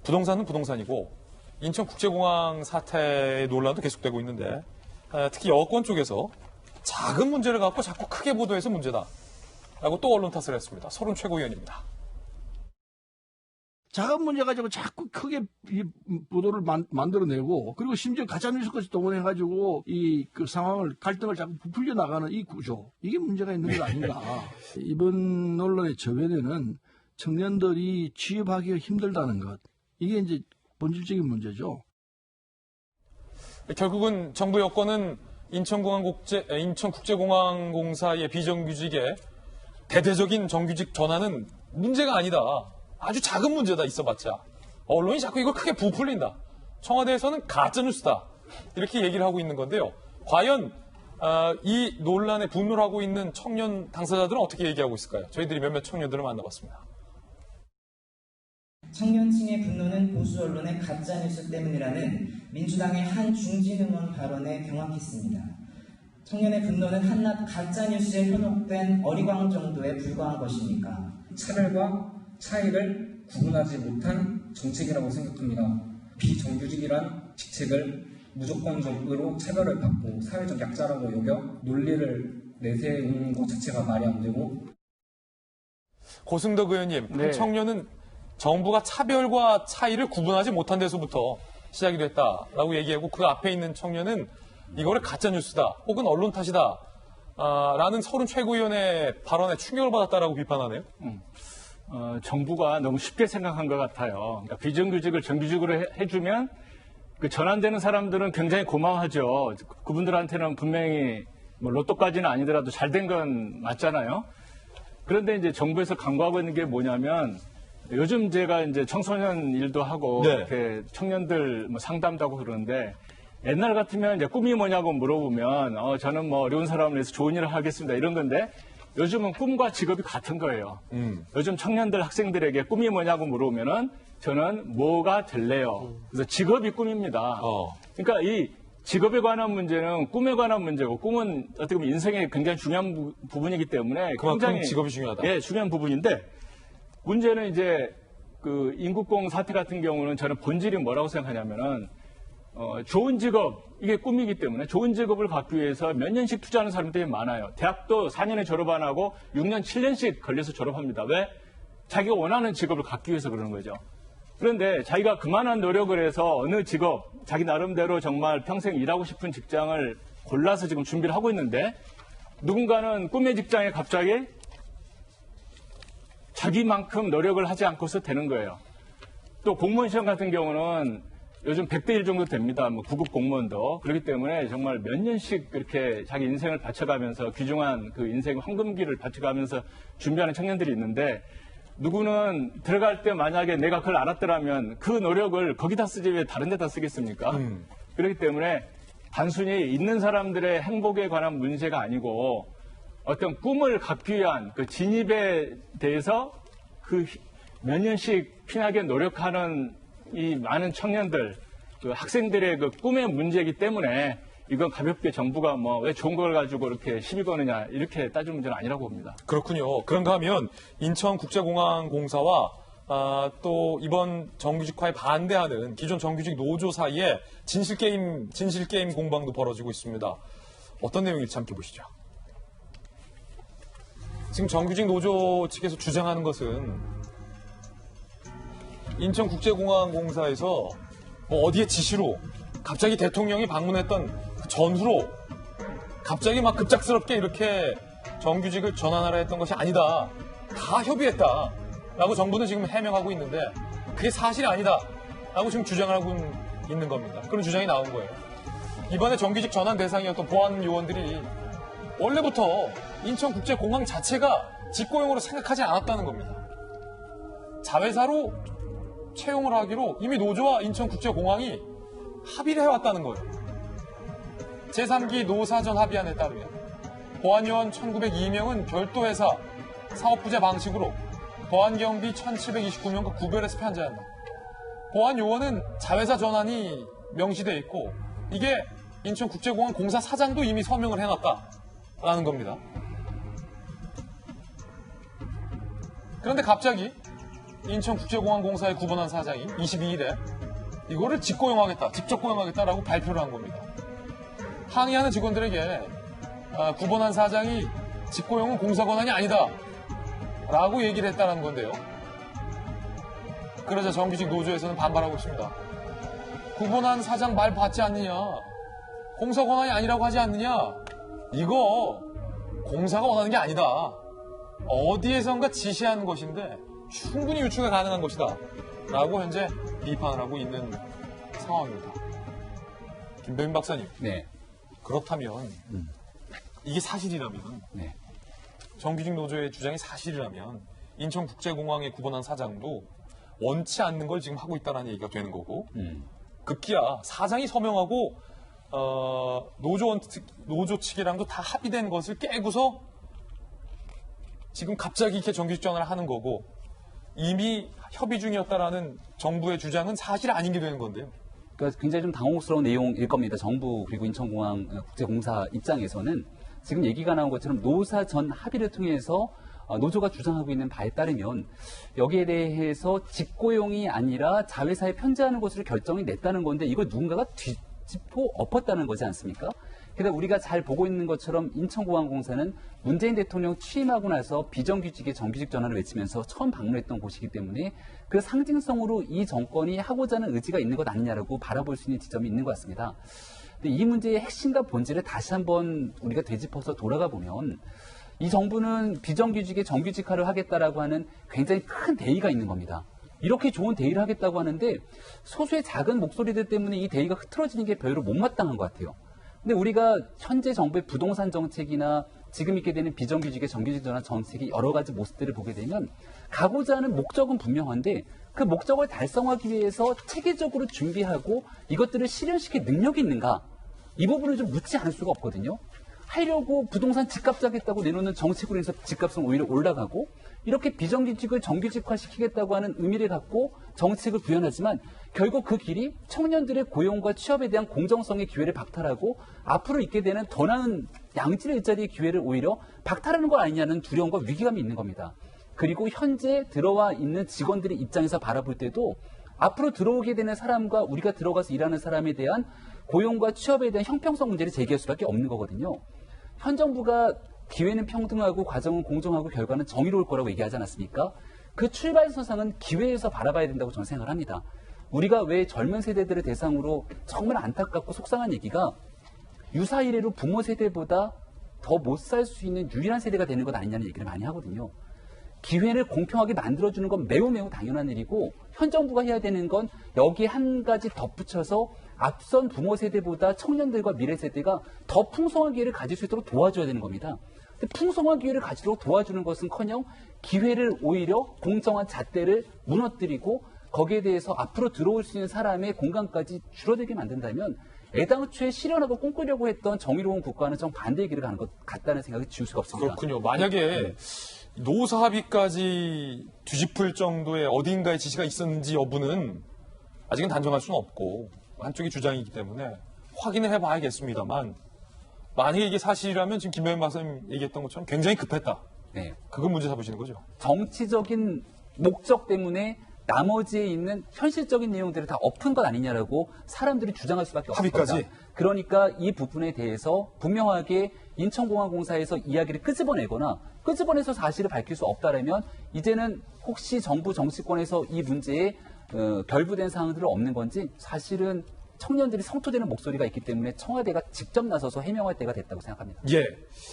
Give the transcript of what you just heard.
부동산은 부동산이고 인천국제공항 사태의 논란도 계속되고 있는데 특히 여권 쪽에서 작은 문제를 갖고 자꾸 크게 보도해서 문제다라고 또 언론 탓을 했습니다. 서른 최고위원입니다. 작은 문제 가지고 자꾸 크게 이 보도를 만들어내고 그리고 심지어 가짜뉴스까지 동원해가지고 그 상황을 갈등을 자꾸 부풀려 나가는 이 구조 이게 문제가 있는 거 아닌가. 이번 논란의 저변에는 청년들이 취업하기가 힘들다는 것 이게 이제 본질적인 문제죠. 결국은 정부 여권은 인천국제공항공사의 비정규직의 대대적인 정규직 전환은 문제가 아니다. 아주 작은 문제다 있어봤자. 언론이 자꾸 이걸 크게 부풀린다. 청와대에서는 가짜뉴스다. 이렇게 얘기를 하고 있는 건데요. 과연 이 논란에 분노를 하고 있는 청년 당사자들은 어떻게 얘기하고 있을까요? 저희들이 몇몇 청년들을 만나봤습니다. 청년층의 분노는 보수 언론의 가짜뉴스 때문이라는 민주당의 한 중진 의원 발언에 경악했습니다. 청년의 분노는 한낱 가짜뉴스에 현혹된 어리광 정도에 불과한 것입니까? 차별과 차이를 구분하지 못한 정책이라고 생각합니다. 비정규직이란 직책을 무조건적으로 차별을 받고 사회적 약자라고 여겨 논리를 내세우는 것 자체가 말이 안 되고. 고승덕 의원님, 네. 청년은 정부가 차별과 차이를 구분하지 못한 데서부터 시작이 됐다라고 얘기하고 그 앞에 있는 청년은 이거를 가짜뉴스다 혹은 언론 탓이다 라는 서른 최고위원의 발언에 충격을 받았다라고 비판하네요. 정부가 너무 쉽게 생각한 것 같아요. 그러니까 비정규직을 정규직으로 해주면 그 전환되는 사람들은 굉장히 고마워하죠. 그분들한테는 분명히 뭐 로또까지는 아니더라도 잘된 건 맞잖아요. 그런데 이제 정부에서 강구하고 있는 게 뭐냐면 요즘 제가 이제 청소년 일도 하고 네. 이렇게 청년들 뭐 상담도 하고 그러는데 옛날 같으면 이제 꿈이 뭐냐고 물어보면 저는 뭐 어려운 사람을 위해서 좋은 일을 하겠습니다 이런 건데 요즘은 꿈과 직업이 같은 거예요. 요즘 청년들 학생들에게 꿈이 뭐냐고 물어보면은 저는 뭐가 될래요. 그래서 직업이 꿈입니다. 그러니까 이 직업에 관한 문제는 꿈에 관한 문제고 꿈은 어떻게 보면 인생의 굉장히 중요한 부분이기 때문에 그만큼 굉장히 직업이 중요하다. 예, 중요한 부분인데 문제는 이제 그 인국공 사태 같은 경우는 저는 본질이 뭐라고 생각하냐면은 좋은 직업, 이게 꿈이기 때문에 좋은 직업을 갖기 위해서 몇 년씩 투자하는 사람들이 많아요. 대학도 4년에 졸업 안 하고 6년, 7년씩 걸려서 졸업합니다. 왜? 자기가 원하는 직업을 갖기 위해서 그러는 거죠. 그런데 자기가 그만한 노력을 해서 어느 직업, 자기 나름대로 정말 평생 일하고 싶은 직장을 골라서 지금 준비를 하고 있는데 누군가는 꿈의 직장에 갑자기 자기만큼 노력을 하지 않고서 되는 거예요. 또 공무원 시험 같은 경우는 요즘 100대 1 정도 됩니다. 뭐 9급 공무원도. 그렇기 때문에 정말 몇 년씩 그렇게 자기 인생을 바쳐가면서 귀중한 그 인생 황금기를 바쳐가면서 준비하는 청년들이 있는데 누구는 들어갈 때 만약에 내가 그걸 알았더라면 그 노력을 거기다 쓰지 왜 다른 데다 쓰겠습니까? 그렇기 때문에 단순히 있는 사람들의 행복에 관한 문제가 아니고 어떤 꿈을 갖기 위한 그 진입에 대해서 그 몇 년씩 피나게 노력하는 이 많은 청년들, 그 학생들의 그 꿈의 문제이기 때문에 이건 가볍게 정부가 뭐 왜 좋은 걸 가지고 이렇게 시비 거느냐 이렇게 따지는 문제는 아니라고 봅니다. 그렇군요. 그런가 하면 인천국제공항공사와 또 이번 정규직화에 반대하는 기존 정규직 노조 사이에 진실게임 공방도 벌어지고 있습니다. 어떤 내용일지 함께 보시죠. 지금 정규직 노조 측에서 주장하는 것은 인천국제공항공사에서 뭐 어디에 지시로 갑자기 대통령이 방문했던 그 전후로 갑자기 막 급작스럽게 이렇게 정규직을 전환하라 했던 것이 아니다. 다 협의했다. 라고 정부는 지금 해명하고 있는데 그게 사실이 아니다. 라고 지금 주장을 하고 있는 겁니다. 그런 주장이 나온 거예요. 이번에 정규직 전환 대상이었던 보안 요원들이 원래부터 인천국제공항 자체가 직고용으로 생각하지 않았다는 겁니다. 자회사로 채용을 하기로 이미 노조와 인천국제공항이 합의를 해왔다는 거예요. 제3기 노사전 합의안에 따르면 보안요원 1902명은 별도 회사 사업부재 방식으로 보안경비 1729명과 구별해서 편제한다. 보안요원은 자회사 전환이 명시되어 있고 이게 인천국제공항 공사 사장도 이미 서명을 해놨다라는 겁니다. 그런데 갑자기 인천국제공항공사의 구본환 사장이 22일에 이거를 직고용하겠다, 직접 고용하겠다라고 발표를 한 겁니다. 항의하는 직원들에게 구본환 사장이 직고용은 공사 권한이 아니다 라고 얘기를 했다는 건데요. 그러자 정규직 노조에서는 반발하고 있습니다. 구본환 사장 말 받지 않느냐, 공사 권한이 아니라고 하지 않느냐, 이거 공사가 원하는 게 아니다, 어디에선가 지시하는 것인데 충분히 유추가 가능한 것이다 라고 현재 비판을 하고 있는 상황입니다. 김병민 박사님, 네. 그렇다면 이게 사실이라면, 네. 정규직 노조의 주장이 사실이라면 인천국제공항의 구본환 사장도 원치 않는 걸 지금 하고 있다는 얘기가 되는 거고, 급기야 사장이 서명하고 노조 측이랑도 다 합의된 것을 깨고서 지금 갑자기 이렇게 정규직 전환을 하는 거고, 이미 협의 중이었다라는 정부의 주장은 사실 아닌 게 되는 건데요. 그러니까 굉장히 좀 당혹스러운 내용일 겁니다. 정부 그리고 인천공항 국제공사 입장에서는 지금 얘기가 나온 것처럼 노사 전 합의를 통해서 노조가 주장하고 있는 바에 따르면 여기에 대해서 직고용이 아니라 자회사에 편제하는 것으로 결정이 냈다는 건데, 이걸 누군가가 뒤집어 엎었다는 거지 않습니까? 게다가 우리가 잘 보고 있는 것처럼 인천공항공사는 문재인 대통령 취임하고 나서 비정규직의 정규직 전환을 외치면서 처음 방문했던 곳이기 때문에 그 상징성으로 이 정권이 하고자 하는 의지가 있는 것 아니냐라고 바라볼 수 있는 지점이 있는 것 같습니다. 근데 이 문제의 핵심과 본질을 다시 한번 우리가 되짚어서 돌아가 보면, 이 정부는 비정규직의 정규직화를 하겠다라고 하는 굉장히 큰 대의가 있는 겁니다. 이렇게 좋은 대의를 하겠다고 하는데 소수의 작은 목소리들 때문에 이 대의가 흐트러지는 게 별로 못마땅한 것 같아요. 근데 우리가 현재 정부의 부동산 정책이나 지금 있게 되는 비정규직의 정규직 전환 정책의 여러 가지 모습들을 보게 되면 가고자 하는 목적은 분명한데 그 목적을 달성하기 위해서 체계적으로 준비하고 이것들을 실현시킬 능력이 있는가? 이 부분을 좀 묻지 않을 수가 없거든요. 하려고 부동산 집값 짜겠다고 내놓는 정책으로 해서 집값은 오히려 올라가고, 이렇게 비정규직을 정규직화시키겠다고 하는 의미를 갖고 정책을 구현하지만 결국 그 길이 청년들의 고용과 취업에 대한 공정성의 기회를 박탈하고 앞으로 있게 되는 더 나은 양질의 일자리의 기회를 오히려 박탈하는 거 아니냐는 두려움과 위기감이 있는 겁니다. 그리고 현재 들어와 있는 직원들의 입장에서 바라볼 때도 앞으로 들어오게 되는 사람과 우리가 들어가서 일하는 사람에 대한 고용과 취업에 대한 형평성 문제를 제기할 수밖에 없는 거거든요. 현 정부가 기회는 평등하고 과정은 공정하고 결과는 정의로울 거라고 얘기하지 않았습니까? 그 출발선상은 기회에서 바라봐야 된다고 저는 생각을 합니다. 우리가 왜 젊은 세대들을 대상으로 정말 안타깝고 속상한 얘기가 유사 이래로 부모 세대보다 더 못 살 수 있는 유일한 세대가 되는 것 아니냐는 얘기를 많이 하거든요. 기회를 공평하게 만들어주는 건 매우 당연한 일이고, 현 정부가 해야 되는 건 여기에 한 가지 덧붙여서 앞선 부모 세대보다 청년들과 미래 세대가 더 풍성한 기회를 가질 수 있도록 도와줘야 되는 겁니다. 근데 풍성한 기회를 가지도록 도와주는 것은커녕 기회를 오히려 공정한 잣대를 무너뜨리고 거기에 대해서 앞으로 들어올 수 있는 사람의 공간까지 줄어들게 만든다면 애당초에 실현하고 꿈꾸려고 했던 정의로운 국가는 정반대의 길을 가는 것 같다는 생각이 지울 수가 없습니다. 그렇군요. 만약에 노사 합의까지 뒤집을 정도의 어딘가의 지시가 있었는지 여부는 아직은 단정할 수는 없고 한쪽의 주장이기 때문에 확인을 해봐야겠습니다만, 만약에 이게 사실이라면 지금 김병민 박사님 얘기했던 것처럼 굉장히 급했다. 네. 그건 문제 삼으시는 거죠. 정치적인 목적 때문에 나머지에 있는 현실적인 내용들을 다 엎은 것 아니냐라고 사람들이 주장할 수밖에 없을 합의까지? 겁니다. 그러니까 이 부분에 대해서 분명하게 인천공항공사에서 이야기를 끄집어내서 사실을 밝힐 수 없다라면 이제는 혹시 정부 정치권에서 이 문제에 결부된 사항들은 없는 건지, 사실은 청년들이 성토되는 목소리가 있기 때문에 청와대가 직접 나서서 해명할 때가 됐다고 생각합니다. 예.